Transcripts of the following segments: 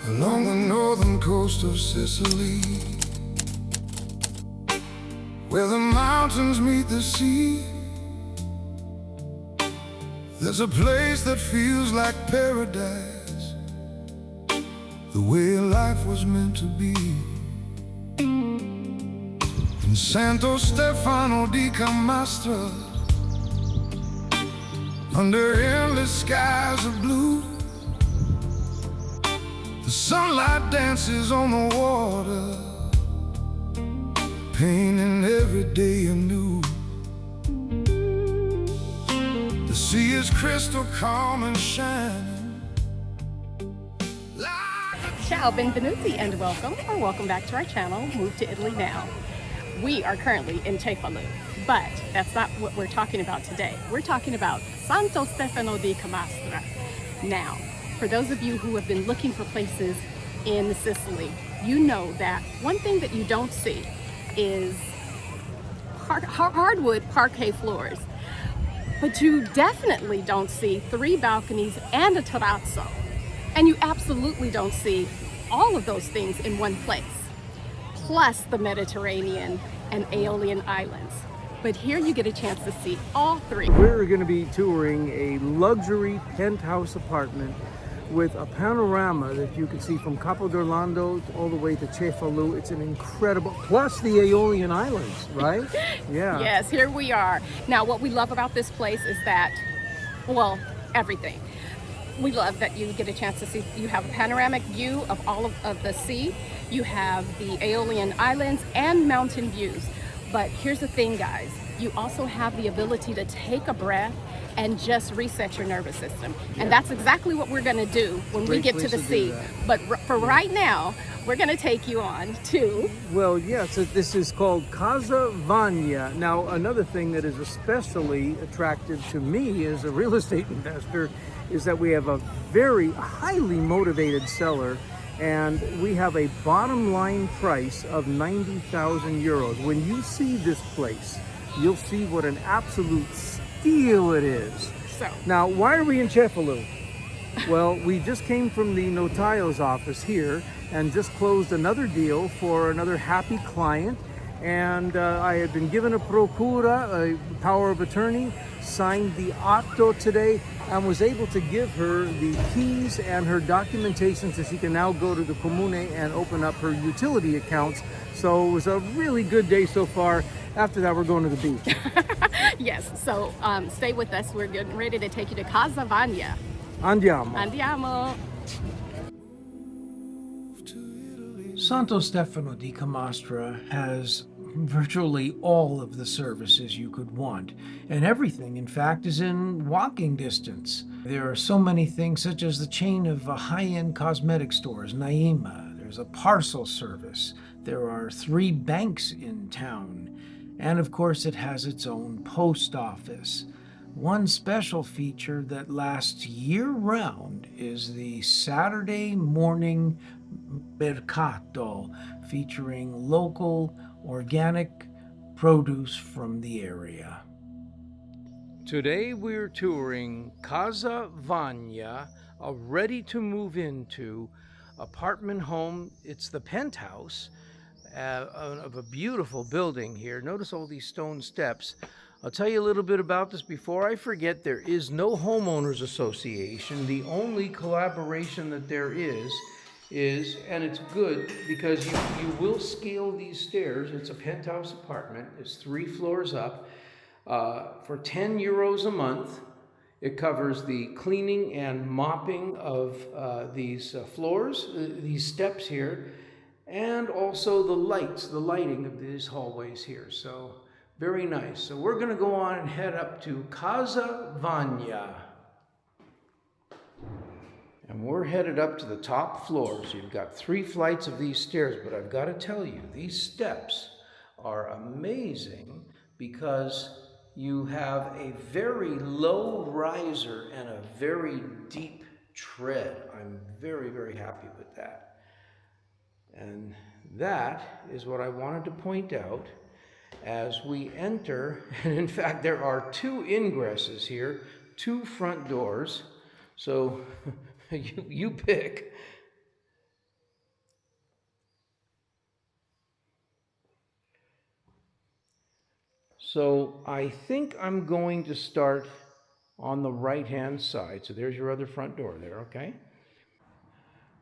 along the northern coast of Sicily, where the mountains meet the sea. There's a place that feels like paradise, the way life was meant to be. In Santo Stefano di Camastra, under endless skies of blue, the sunlight dances on the water, painting every day anew. The sea is crystal calm and shining. Ciao, benvenuti, and welcome back to our channel, Move to Italy Now. We are currently in Cefalù, but that's not what we're talking about today. We're talking about Santo Stefano di Camastra. Now, for those of you who have been looking for places in Sicily, you know that one thing that you don't see is hardwood parquet floors. But you definitely don't see 3 balconies and a terrace. And you absolutely don't see all of those things in one place, plus the Mediterranean and Aeolian Islands. But here you get a chance to see all 3. We're going to be touring a luxury penthouse apartment with a panorama that you can see from Capo all the way to Cefalù. It's an incredible, plus the Aeolian Islands, right? Yeah. Yes, here we are. Now, what we love about this place is that, well, everything. We love that you get a chance to see, you have a panoramic view of all of the sea, you have the Aeolian Islands and mountain views. But here's the thing, guys, you also have the ability to take a breath and just reset your nervous system. And that's exactly what we're gonna do when we get to the sea. But for right now, we're gonna take you on to... Well, yeah, so this is called Casa Vania. Now, another thing that is especially attractive to me as a real estate investor is that we have a very highly motivated seller, and we have a bottom line price of 90,000 euros. When you see this place, you'll see what an absolute steal it is. So, now, why are we in Cefalù? Well, we just came from the notario's office here and just closed another deal for another happy client. And I had been given a procura, a power of attorney, signed the atto today, and was able to give her the keys and her documentation so she can now go to the comune and open up her utility accounts. So it was a really good day so far. After that, we're going to the beach. yes, so stay with us. We're getting ready to take you to Casa Vania. Andiamo. Andiamo. Santo Stefano di Camastra has virtually all of the services you could want, and everything, in fact, is in walking distance. There are so many things, such as the chain of high-end cosmetic stores, Naima. There's a parcel service. There are 3 banks in town. And of course, it has its own post office. One special feature that lasts year-round is the Saturday morning mercato, featuring local organic produce from the area. Today we're touring Casa Vania, a ready-to-move into apartment home. It's the penthouse of a beautiful building here. Notice all these stone steps. I'll tell you a little bit about this before I forget. There is no homeowners association. The only collaboration that there is, and it's good because you will scale these stairs. It's a penthouse apartment. It's 3 floors up. For 10 euros a month, it covers the cleaning and mopping of these floors, these steps here, and also the lighting of these hallways here. So very nice. So we're going to go on and head up to Casa Vania. And we're headed up to the top floor. So you've got 3 flights of these stairs, but I've got to tell you, these steps are amazing because you have a very low riser and a very deep tread. I'm very, very happy with that. And that is what I wanted to point out as we enter. And in fact, there are 2 ingresses here, 2 front doors. So you pick. So I think I'm going to start on the right-hand side. So there's your other front door there, okay?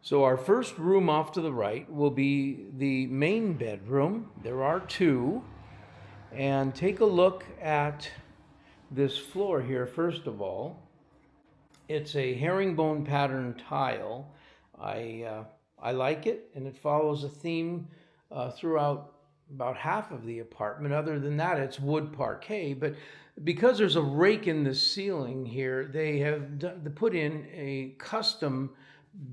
So our first room off to the right will be the main bedroom. There are two. And take a look at this floor here, first of all. It's a herringbone pattern tile. I like it, and it follows a theme throughout about half of the apartment. Other than that, it's wood parquet, but because there's a rake in the ceiling here, they have put in a custom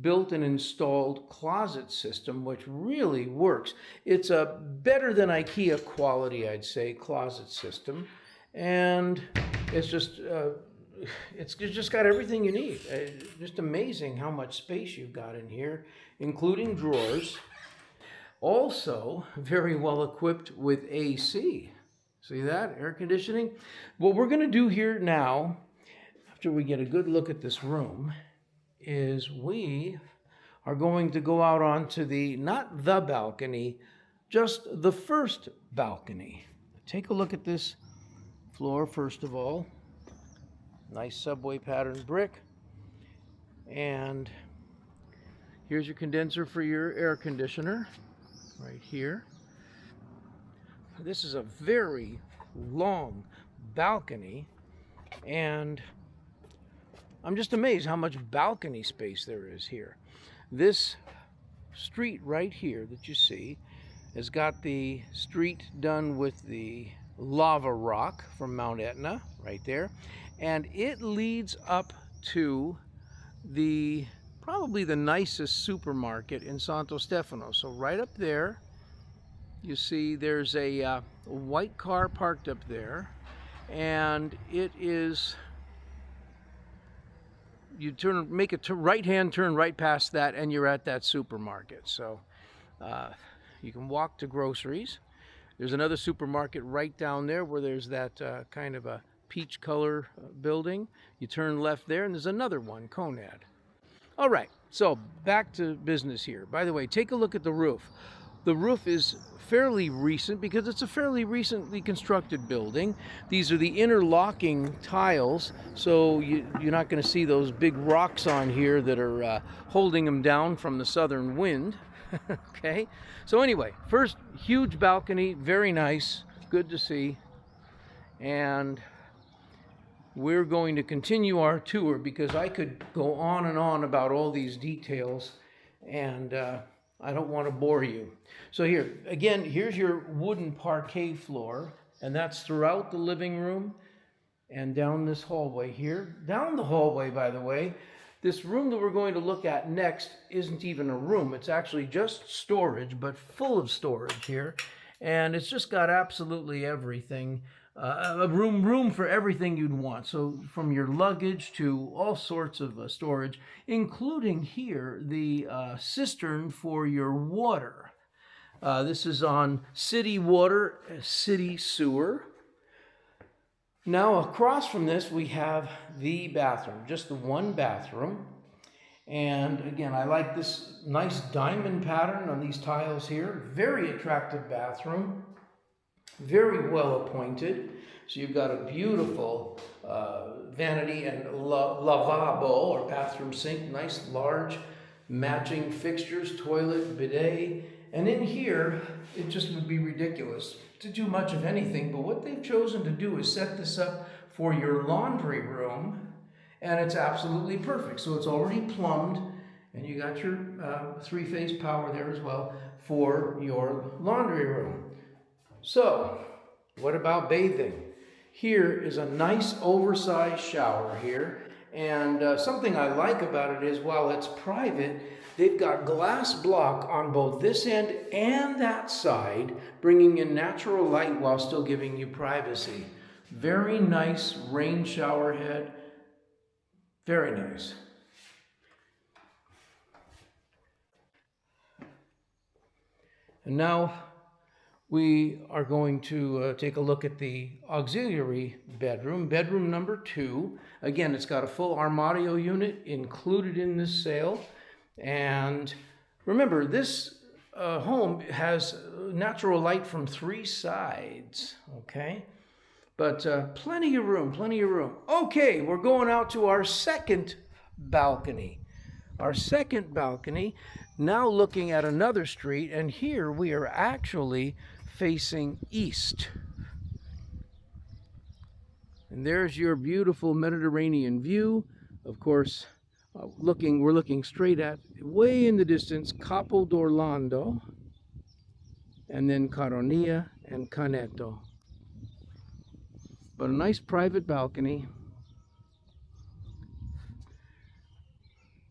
built and installed closet system, which really works. It's a better than IKEA quality, I'd say, closet system, and it's just got everything you need. Just amazing how much space you've got in here, including drawers. Also, very well equipped with AC. See that? Air conditioning. What we're going to do here now, after we get a good look at this room, is we are going to go out onto not the balcony, just the first balcony. Take a look at this floor, first of all. Nice subway pattern brick. And here's your condenser for your air conditioner, right here. This is a very long balcony, and I'm just amazed how much balcony space there is here. This street right here that you see has got the street done with the lava rock from Mount Etna right there, and it leads up to probably the nicest supermarket in Santo Stefano. So right up there, you see there's a white car parked up there, and it is, you make a right-hand turn right past that, and you're at that supermarket. So you can walk to groceries. There's another supermarket right down there where there's that kind of a peach color building. You turn left there, and there's another one, Conad. All right, so back to business here. By the way, take a look at the roof. The roof is fairly recent because it's a fairly recently constructed building. These are the interlocking tiles, so you're not going to see those big rocks on here that are holding them down from the southern wind. Okay, so anyway, first huge balcony, very nice, good to see. And we're going to continue our tour because I could go on and on about all these details, and I don't want to bore you. So here, again, here's your wooden parquet floor, and that's throughout the living room and down this hallway here. Down the hallway, by the way, this room that we're going to look at next isn't even a room. It's actually just storage, but full of storage here. And it's just got absolutely everything. A room for everything you'd want. So from your luggage to all sorts of storage, including here the cistern for your water. This is on city water, city sewer. Now across from this we have the bathroom, just the one bathroom. And again, I like this nice diamond pattern on these tiles here. Very attractive bathroom. Very well appointed. So you've got a beautiful vanity and lavabo or bathroom sink, nice large matching fixtures, toilet, bidet. And in here, it just would be ridiculous to do much of anything, but what they've chosen to do is set this up for your laundry room, and it's absolutely perfect. So it's already plumbed, and you got your three-phase power there as well for your laundry room. So, what about bathing? Here is a nice oversized shower here, and something I like about it is while it's private, they've got glass block on both this end and that side, bringing in natural light while still giving you privacy. Very nice rain shower head, very nice. And now we are going to take a look at the auxiliary bedroom, bedroom number 2. Again, it's got a full armadio unit included in this sale. And remember, this home has natural light from 3 sides, okay? But plenty of room, plenty of room. Okay, we're going out to our second balcony. Our second balcony, now looking at another street, and here we are actually facing east. And there's your beautiful Mediterranean view. Of course, we're looking straight at, way in the distance, Capo d'Orlando, and then Caronia and Caneto. But a nice private balcony.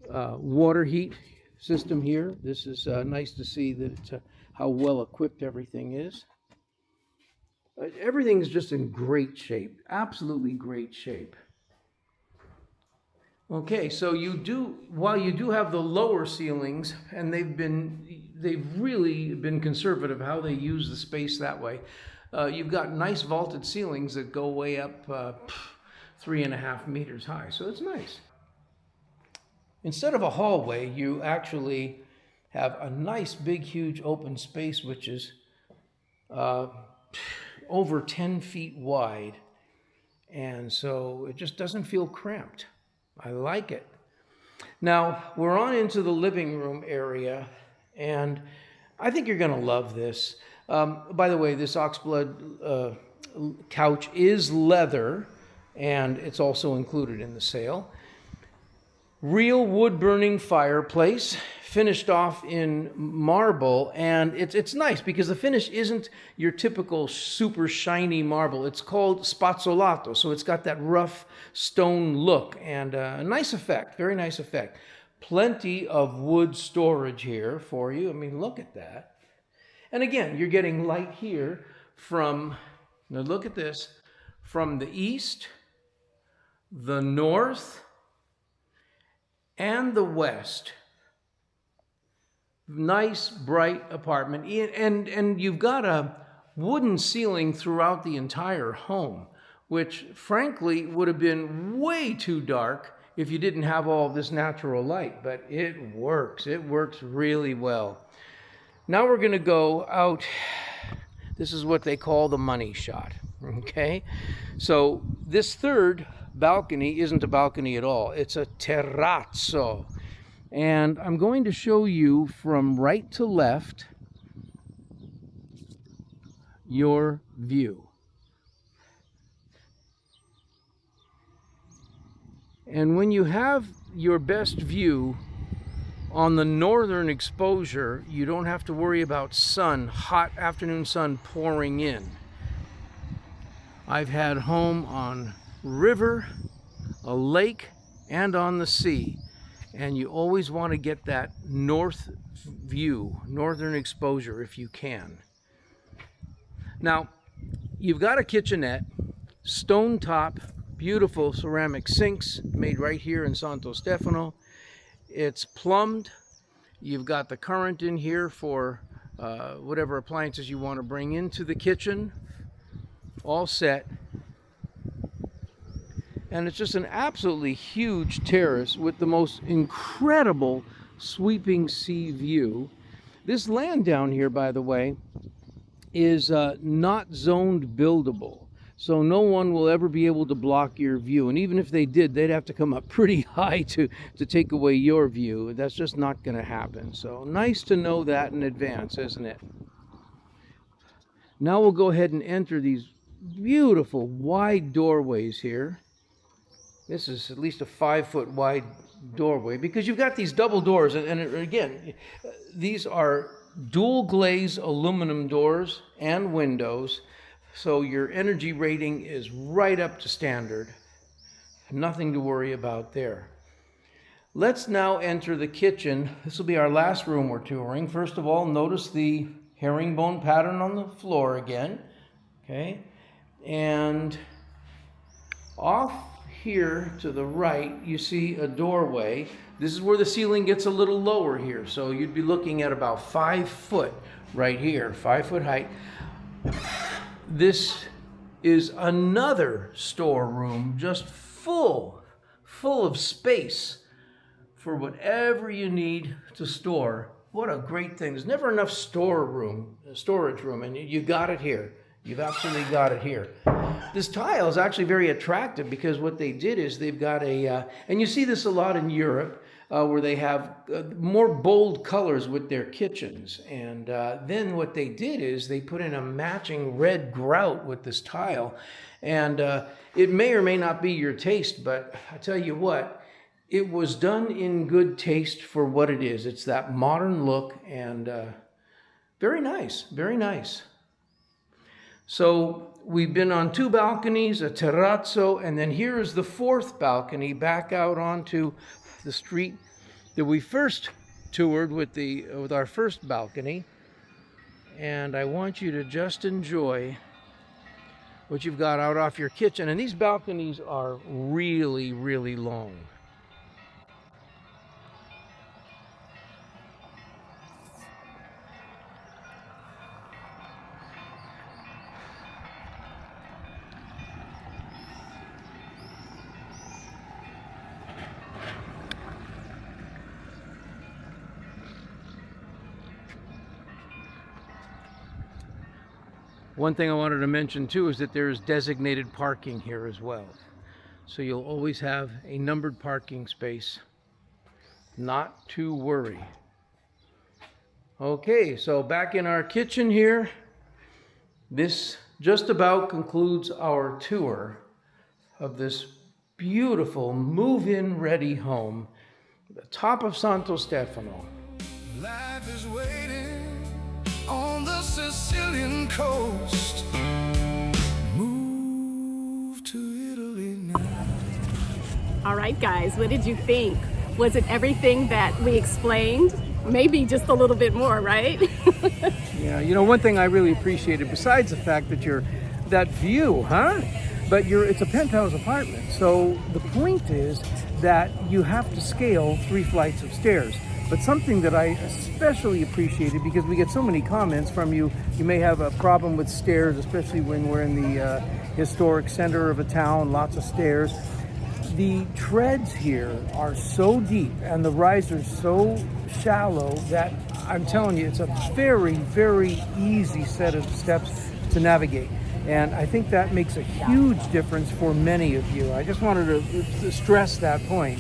Water heat system here. This is nice to see that how well equipped everything is. Everything's just in great shape, absolutely great shape. Okay, so while you do have the lower ceilings, and they've really been conservative how they use the space that way. You've got nice vaulted ceilings that go way up 3.5 meters high, so it's nice. Instead of a hallway, you actually have a nice, big, huge open space, which is over 10 feet wide. And so it just doesn't feel cramped. I like it. Now, we're on into the living room area, and I think you're going to love this. By the way, this oxblood couch is leather, and it's also included in the sale. Real wood-burning fireplace, finished off in marble, and it's nice because the finish isn't your typical super shiny marble. It's called spazzolato, so it's got that rough stone look, and a nice effect, very nice effect. Plenty of wood storage here for you. I mean, look at that. And again, you're getting light here from, now look at this, from the east, the north, and the west. Nice, bright apartment. And you've got a wooden ceiling throughout the entire home, which frankly would have been way too dark if you didn't have all this natural light, but it works. It works really well. Now we're going to go out. This is what they call the money shot, okay? So this third balcony isn't a balcony at all. It's a terrazzo. And I'm going to show you from right to left your view. And when you have your best view on the northern exposure, you don't have to worry about sun, hot afternoon sun pouring in. I've had home on river, a lake, and on the sea. And you always want to get that north view, northern exposure if you can. Now, you've got a kitchenette, stone top, beautiful ceramic sinks made right here in Santo Stefano. It's plumbed. You've got the current in here for whatever appliances you want to bring into the kitchen. All set. And it's just an absolutely huge terrace with the most incredible sweeping sea view. This land down here, by the way, is not zoned buildable. So no one will ever be able to block your view. And even if they did, they'd have to come up pretty high to take away your view. That's just not going to happen. So nice to know that in advance, isn't it? Now we'll go ahead and enter these beautiful wide doorways here. This is at least a 5-foot wide doorway because you've got these double doors. And again, these are dual glaze aluminum doors and windows. So your energy rating is right up to standard. Nothing to worry about there. Let's now enter the kitchen. This will be our last room we're touring. First of all, notice the herringbone pattern on the floor again. Okay. And off here to the right, you see a doorway. This is where the ceiling gets a little lower here. So you'd be looking at about 5 foot right here, 5-foot height. This is another storeroom, just full of space for whatever you need to store. What a great thing. There's never enough storage room, and you got it here. You've absolutely got it here. this tile is actually very attractive because what they did is they've got and you see this a lot in Europe, where they have more bold colors with their kitchens. And then what they did is they put in a matching red grout with this tile. And it may or may not be your taste, but I tell you what, it was done in good taste for what it is. It's that modern look, and very nice, very nice. So we've been on 2 balconies, a terrazzo, and then here is the 4th balcony back out onto the street that we first toured with our first balcony. And I want you to just enjoy what you've got out off your kitchen. And these balconies are really, really long. One thing I wanted to mention too is that there's designated parking here as well. So you'll always have a numbered parking space. Not to worry. Okay, so back in our kitchen here. This just about concludes our tour of this beautiful move-in ready home at the top of Santo Stefano. Life is waiting on the Sicilian coast. Move to Italy now. All right, guys, what did you think? Was it everything that we explained? Maybe just a little bit more, right? Yeah, you know, one thing I really appreciated, besides the fact that that view, but it's a penthouse apartment. So the point is that you have to scale 3 flights of stairs. But something that I especially appreciated, because we get so many comments from you, you may have a problem with stairs, especially when we're in the historic center of a town, lots of stairs. The treads here are so deep and the risers so shallow that I'm telling you, it's a very, very easy set of steps to navigate. And I think that makes a huge difference for many of you. I just wanted to stress that point.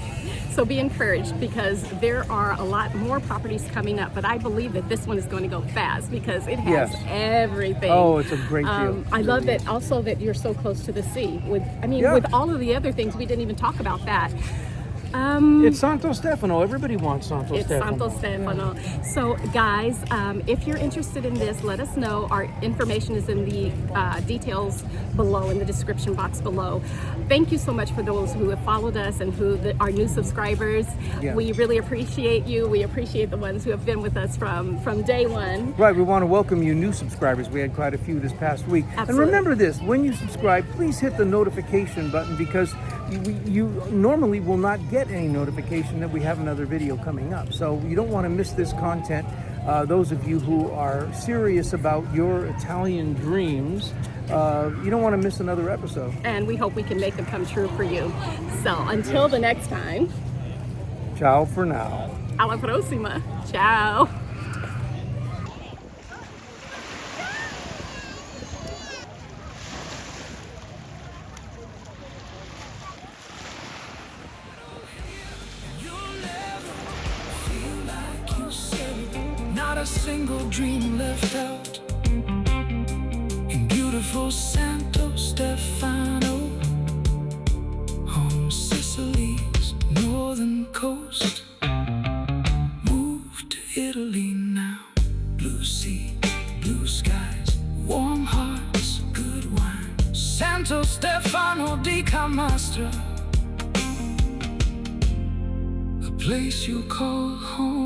So be encouraged, because there are a lot more properties coming up, but I believe that this one is going to go fast because it has everything. Oh, it's a great deal. I love that also that you're so close to the sea. With all of the other things, we didn't even talk about that. It's Santo Stefano. Everybody wants Santo Stefano. It's Santo Stefano. Yeah. So guys, if you're interested in this, let us know. Our information is in the details below, in the description box below. Thank you so much for those who have followed us and who are new subscribers. Yeah. We really appreciate you. We appreciate the ones who have been with us from day one. Right, we want to welcome you new subscribers. We had quite a few this past week. Absolutely. And remember this, when you subscribe, please hit the notification button, because you normally will not get any notification that we have another video coming up. So you don't want to miss this content. Those of you who are serious about your Italian dreams, you don't want to miss another episode. And we hope we can make them come true for you. So until the next time. Ciao for now. Alla prossima. Ciao. Not a single dream left out in beautiful Santo Stefano, on Sicily's northern coast. Move to Italy now. Blue sea, blue skies, warm hearts, good wine. Santo Stefano di Camastra, a place you call home.